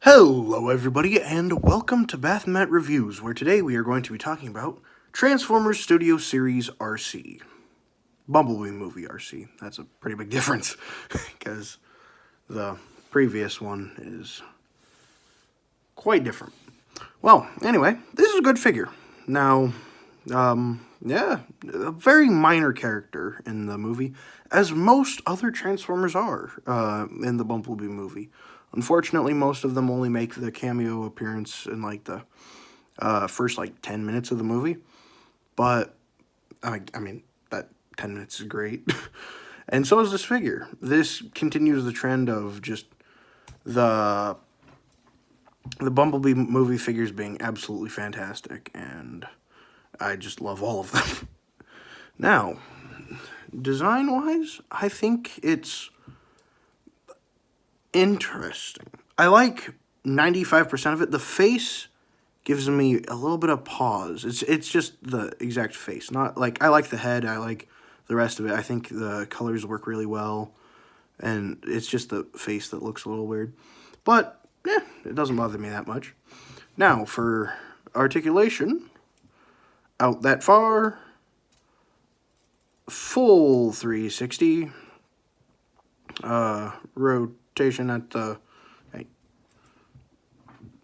Hello everybody, and welcome to Baphomet Reviews, where today we are going to be talking about Transformers Studio Series Arcee. Bumblebee movie Arcee. That's a pretty big difference, because the previous one is quite different. Well, anyway, this is a good figure. Now, yeah, a very minor character in the movie, as most other Transformers are in the Bumblebee movie. Unfortunately, most of them only make the cameo appearance in, like, the first, 10 minutes of the movie. But, I mean, that 10 minutes is great. And so is this figure. This continues the trend of just the Bumblebee movie figures being absolutely fantastic, and I just love all of them. Now, design-wise, I think it's interesting. I like 95% of it. The face gives me a little bit of pause. It's just the exact face. Not like, I like the head, I like the rest of it. I think the colors work really well, and it's just the face that looks a little weird. But, it doesn't bother me that much. Now, for articulation, out that far, full 360, rotation at the,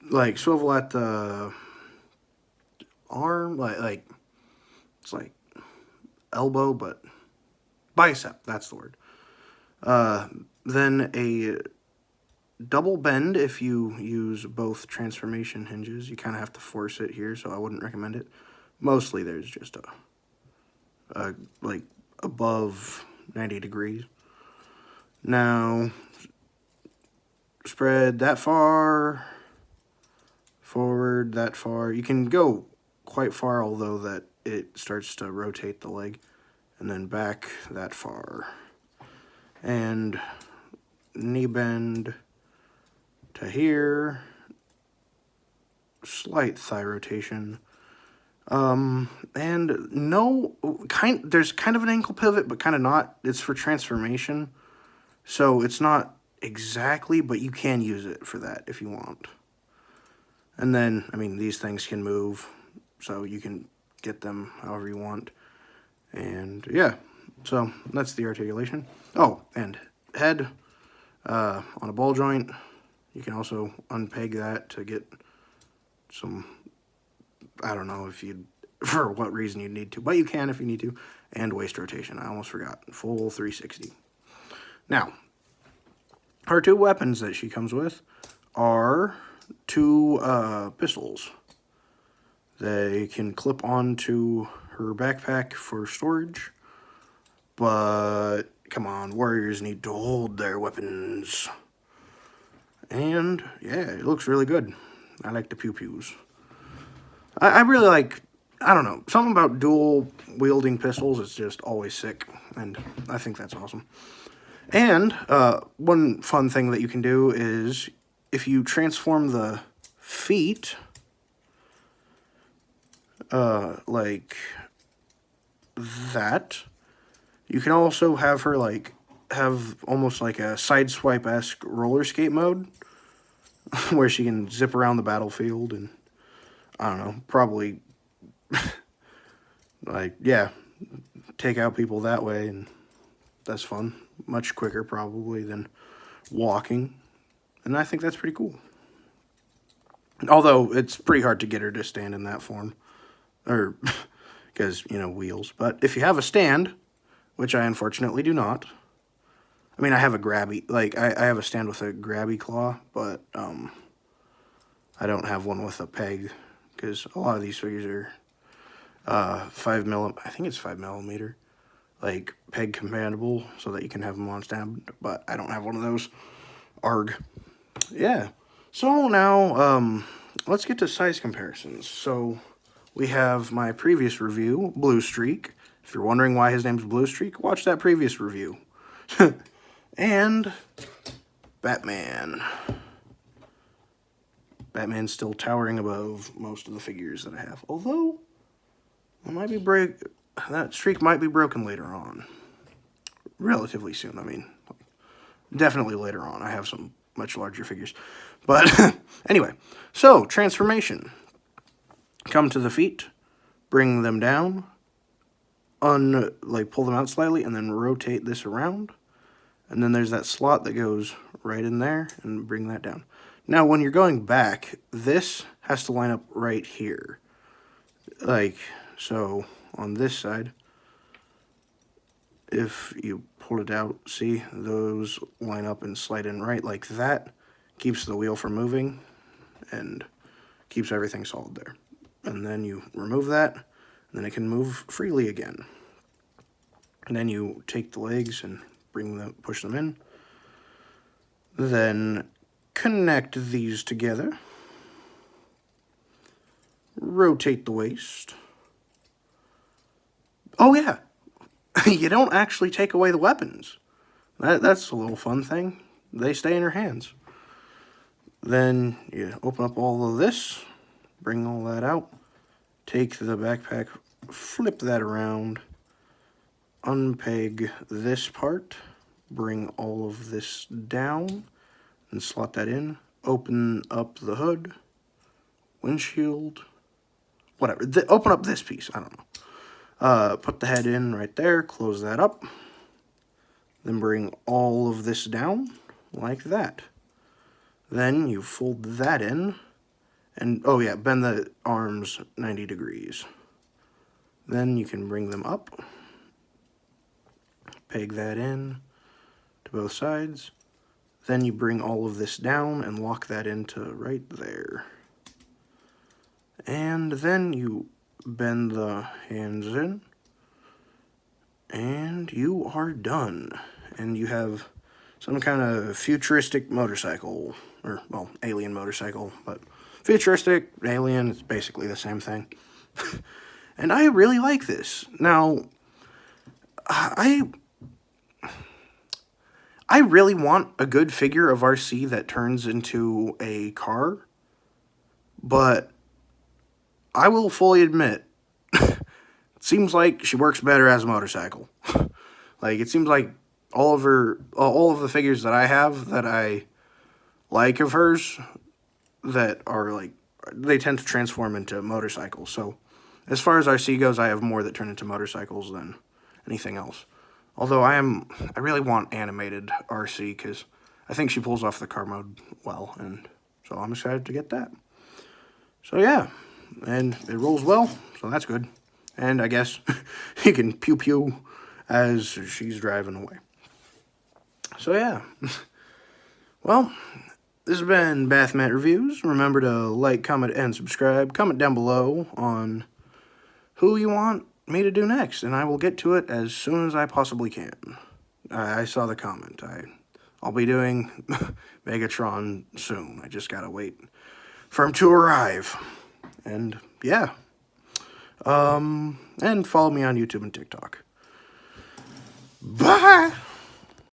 like swivel at the arm, like it's like elbow, but bicep, that's the word. Then a double bend if you use both transformation hinges. You kind of have to force it here, so I wouldn't recommend it. Mostly there's just a like above 90 degrees. Now, spread that far, forward that far. You can go quite far, although that it starts to rotate the leg, and then back that far. And knee bend to here, slight thigh rotation. And there's kind of an ankle pivot, but kind of not. It's for transformation, so it's not exactly, but you can use it for that if you want. And then, I mean, these things can move, so you can get them however you want. And yeah, so that's the articulation. Oh, and head on a ball joint. You can also unpeg that to get some, I don't know if you'd, for what reason you'd need to, but you can if you need to. And waist rotation, I almost forgot. Full 360. Now, her two weapons that she comes with are two pistols. They can clip onto her backpack for storage, but come on, warriors need to hold their weapons. And yeah, it looks really good. I like the pew-pews. I really like, I don't know, something about dual wielding pistols is just always sick, and I think that's awesome. And one fun thing that you can do is, if you transform the feet, like that, you can also have her, have almost like a Sideswipe-esque roller skate mode, where she can zip around the battlefield and, I don't know, probably, take out people that way, and that's fun. Much quicker, probably, than walking, and I think that's pretty cool. Although, it's pretty hard to get her to stand in that form, or, because, wheels. But if you have a stand, which I unfortunately do not, I mean, I have a grabby, I have a stand with a grabby claw, but, I don't have one with a peg, because a lot of these figures are, 5mm, I think it's 5mm, peg compatible, so that you can have them on stand, but I don't have one of those. Arg. Yeah. So now, let's get to size comparisons. So, we have my previous review, Blue Streak. If you're wondering why his name's Blue Streak, watch that previous review. And Batman. Batman's still towering above most of the figures that I have. Although, that streak might be broken later on. Relatively soon, I mean. Definitely later on. I have some much larger figures. But anyway, so transformation. Come to the feet, bring them down, pull them out slightly, and then rotate this around. And then there's that slot that goes right in there, and bring that down. Now, when you're going back, this has to line up right here. Like, so on this side, if you pull it out, see, those line up and slide in right like that. Keeps the wheel from moving and keeps everything solid there. And then you remove that, and then it can move freely again. And then you take the legs and push them in. Then connect these together. Rotate the waist. Oh yeah, you don't actually take away the weapons. That's a little fun thing. They stay in your hands. Then you open up all of this, bring all that out, take the backpack, flip that around, unpeg this part, bring all of this down, and slot that in, open up the hood, windshield, whatever, open up this piece, I don't know. Put the head in right there, close that up, then bring all of this down like that. Then you fold that in, and oh yeah, bend the arms 90 degrees. Then you can bring them up, peg that in to both sides. Then you bring all of this down and lock that into right there. And then you bend the hands in, and you are done. And you have some kind of futuristic motorcycle, or, well, alien motorcycle, but futuristic, alien, it's basically the same thing. And I really like this. Now, I really want a good figure of Arcee that turns into a car, but I will fully admit, it seems like she works better as a motorcycle. Like, it seems like all of the figures that I have that I like of hers that are like, they tend to transform into motorcycles. So as far as Arcee goes, I have more that turn into motorcycles than anything else. Although I really want animated Arcee because I think she pulls off the car mode well, and so I'm excited to get that. So yeah, and it rolls well, so that's good. And I guess you can pew pew as she's driving away. So yeah, well, this has been Bathmat Reviews. Remember to like, comment, and subscribe. Comment down below on who you want me to do next, and I will get to it as soon as I possibly can. I saw the comment. I'll be doing Megatron soon. I just gotta wait for him to arrive. And yeah. And follow me on YouTube and TikTok. Bye!